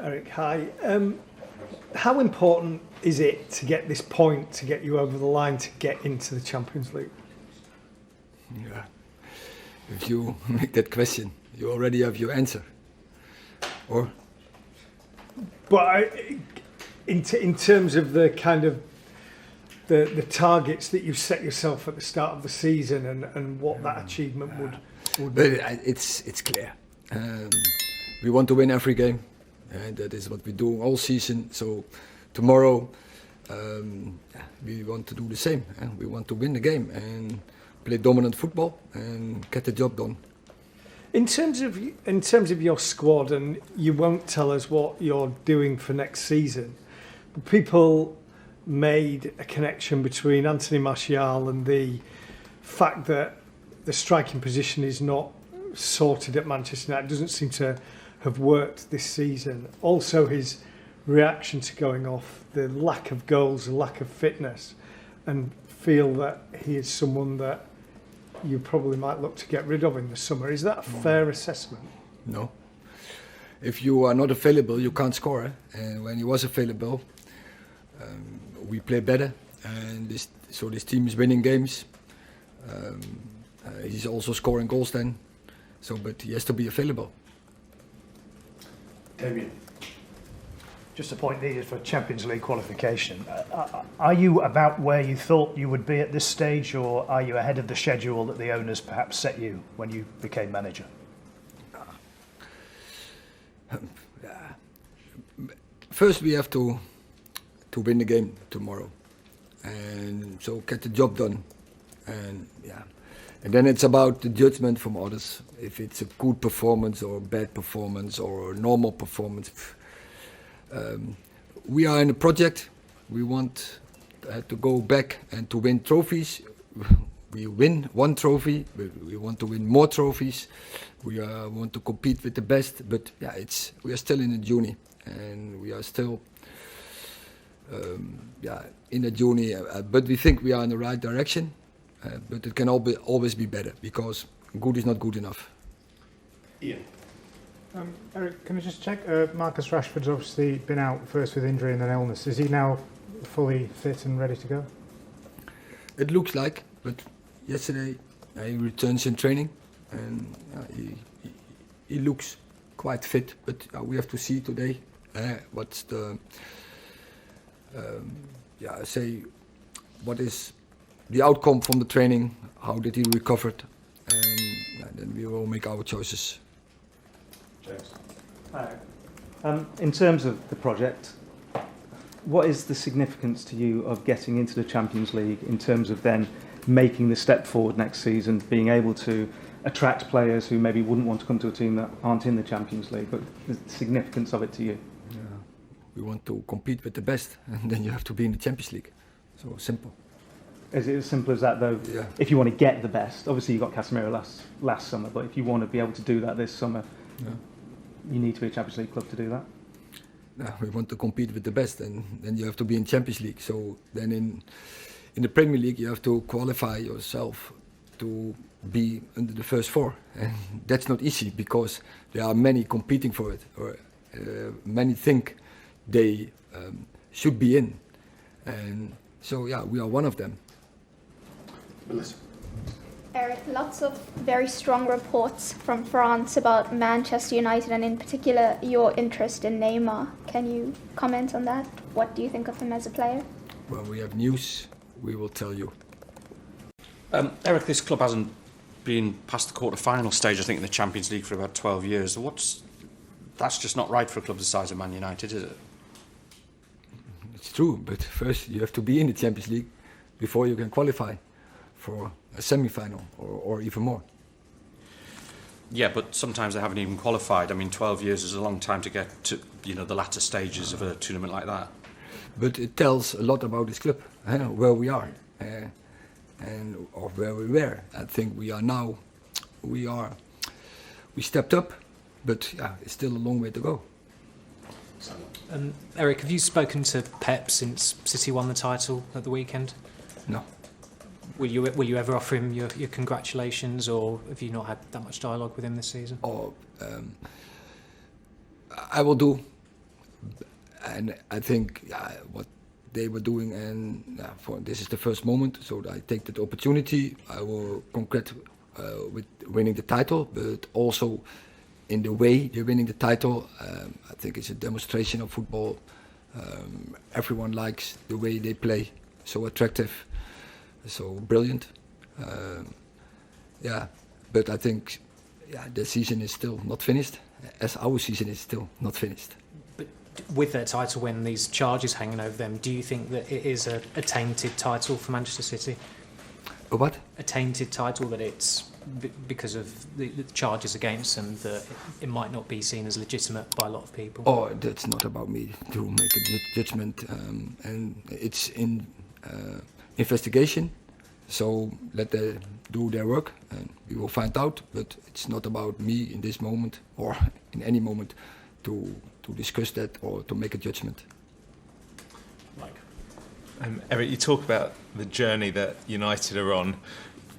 Erik, hi. How important is it to get this point, to get you over the line, to get into the Champions League? Yeah. If you make that question, you already have your answer. Or? But in terms of the kind of the targets that you set yourself at the start of the season and what that achievement would be. It's clear. We want to win every game. That is what we do all season. So tomorrow we want to do the same. We want to win the game and play dominant football and get the job done. In terms of your squad, and you won't tell us what you're doing for next season, people made a connection between Anthony Martial and the fact that the striking position is not sorted at Manchester United. It doesn't seem to have worked this season. Also his reaction to going off, the lack of goals, the lack of fitness, and feel that he is someone that you probably might look to get rid of in the summer. Is that a fair assessment? No. If you are not available, you can't score. And when he was available, we play better, and this team is winning games. He's also scoring goals then. But he has to be available. Damien. Just a point needed for Champions League qualification. Are you about where you thought you would be at this stage, or are you ahead of the schedule that the owners perhaps set you when you became manager? First we have to win the game tomorrow, and so get the job done, and then it's about the judgment from others, if it's a good performance or a bad performance or a normal performance. We are in a project. We want to go back and to win trophies. We win one trophy. We want to win more trophies. We want to compete with the best. But we are still in the journey, and we are still in the journey. But we think we are in the right direction. But it can always be better, because good is not good enough. Ian. Erik, can I just check? Marcus Rashford's obviously been out first with injury and then illness. Is he now fully fit and ready to go? It looks like, but yesterday he returns in training, and he looks quite fit. But we have to see today what's the what is the outcome from the training. How did he recover? And then we will make our choices. James. Hi. In terms of the project, what is the significance to you of getting into the Champions League in terms of then making the step forward next season, being able to attract players who maybe wouldn't want to come to a team that aren't in the Champions League, but the significance of it to you? Yeah. We want to compete with the best, and then you have to be in the Champions League. So simple. Is it as simple as that, though? Yeah. If you want to get the best, obviously you got Casemiro last summer, but if you want to be able to do that this summer, you need to be a Champions League club to do that. We want to compete with the best, and then you have to be in Champions League. So then in the Premier League you have to qualify yourself to be under the first four, and that's not easy, because there are many competing for it, or many think they should be in, and so we are one of them. Melissa. Erik, lots of very strong reports from France about Manchester United, and in particular your interest in Neymar. Can you comment on that? What do you think of him as a player? When we have news, we will tell you. Erik, this club hasn't been past the quarter-final stage, I think, in the Champions League for about 12 years. That's just not right for a club the size of Man United, is it? It's true, but first you have to be in the Champions League before you can qualify for a semi-final or even more. Yeah, but sometimes they haven't even qualified. I mean, 12 years is a long time to get to, the latter stages of a tournament like that. But it tells a lot about this club, where we are, or where we were. I think we are now. We stepped up, but it's still a long way to go. Erik, have you spoken to Pep since City won the title at the weekend? No. Will you ever offer him your congratulations, or have you not had that much dialogue with him this season? I will do And I think what they were doing, and for this is the first moment, so I take that opportunity. I will concrete with winning the title, but also in the way they're winning the title. I think it's a demonstration of football. Everyone likes the way they play, so attractive, so brilliant. But I think the season is still not finished, as our season is still not finished. But with their title win, these charges hanging over them, do you think that it is a tainted title for Manchester City? A what? A tainted title, that it's because of the charges against them, that it might not be seen as legitimate by a lot of people? Oh, that's not about me to make a judgment, and it's in investigation. So let them do their work, and we will find out. But it's not about me in this moment or in any moment to discuss that or to make a judgment. Erik, you talk about the journey that United are on.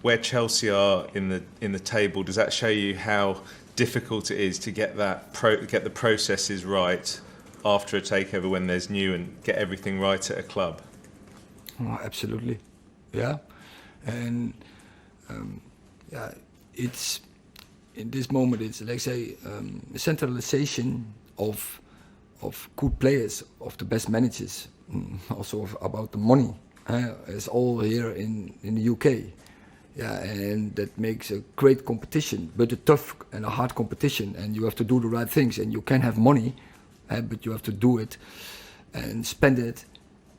Where Chelsea are in the table, does that show you how difficult it is to get the processes right after a takeover when there's new, and get everything right at a club? Oh, absolutely, yeah. And it's in this moment, it's like say a centralization of good players, of the best managers, also about the money. It's all here in the UK. Yeah, and that makes a great competition, but a tough and a hard competition, and you have to do the right things, and you can have money, but you have to do it and spend it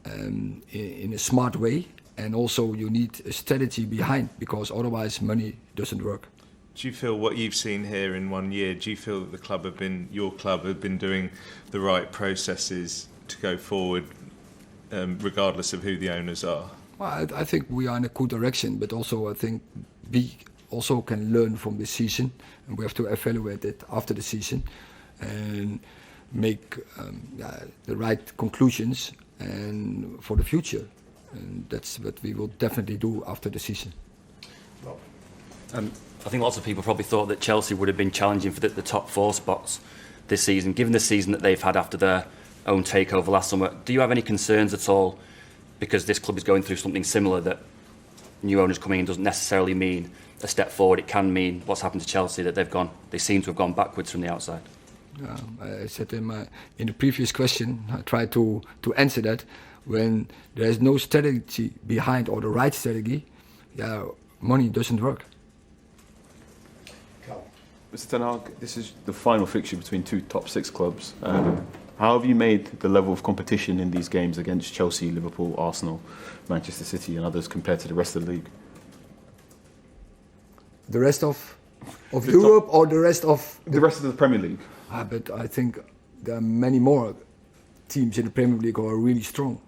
in a smart way, and also you need a strategy behind, because otherwise money doesn't work. Do you feel what you've seen here in 1 year, do you feel that your club have been doing the right processes to go forward, regardless of who the owners are? Well, I think we are in a good direction, but also I think we also can learn from this season, and we have to evaluate it after the season and make the right conclusions and for the future, and that's what we will definitely do after the season. I think lots of people probably thought that Chelsea would have been challenging for the top 4 spots this season, given the season that they've had after their own takeover last summer. Do you have any concerns at all? Because this club is going through something similar, that new owners coming in doesn't necessarily mean a step forward. It can mean what's happened to Chelsea, that they seem to have gone backwards from the outside. I said in the previous question, I tried to answer that. When there is no strategy behind, or the right strategy, money doesn't work. Mr. Ten Hag, this is the final fixture between 2 top 6 clubs. How have you made the level of competition in these games against Chelsea, Liverpool, Arsenal, Manchester City and others compared to the rest of the league? The rest of Europe, or the rest of... The rest of the Premier League. But I think there are many more teams in the Premier League who are really strong.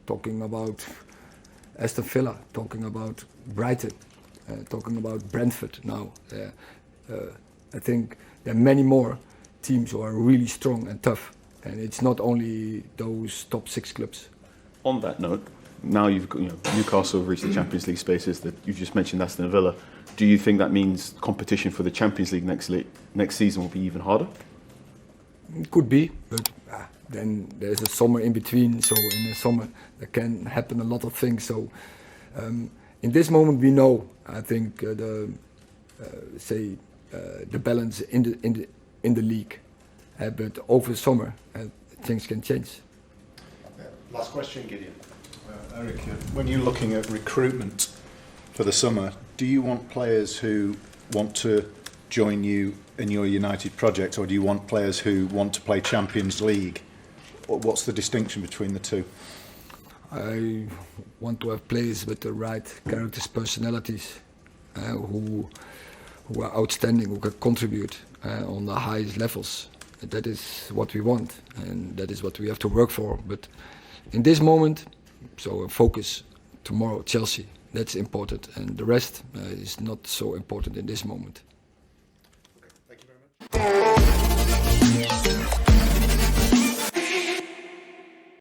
Talking about Aston Villa, talking about Brighton, talking about Brentford now. I think there are many more teams who are really strong and tough. And it's not only those top 6 clubs. On that note, now you've got Newcastle have reached the Champions League spaces. That you've just mentioned Aston Villa. Do you think that means competition for the Champions League next season will be even harder? It could be, but then there's a summer in between. So in the summer there can happen a lot of things. So in this moment we know. I think the balance in the league. But over the summer, things can change. Last question, Gideon. Erik, when you're looking at recruitment for the summer, do you want players who want to join you in your United project, or do you want players who want to play Champions League? What's the distinction between the two? I want to have players with the right characters, personalities, who are outstanding, who can contribute on the highest levels. That is what we want, and that is what we have to work for. But in this moment, so focus tomorrow, Chelsea. That's important, and the rest is not so important in this moment.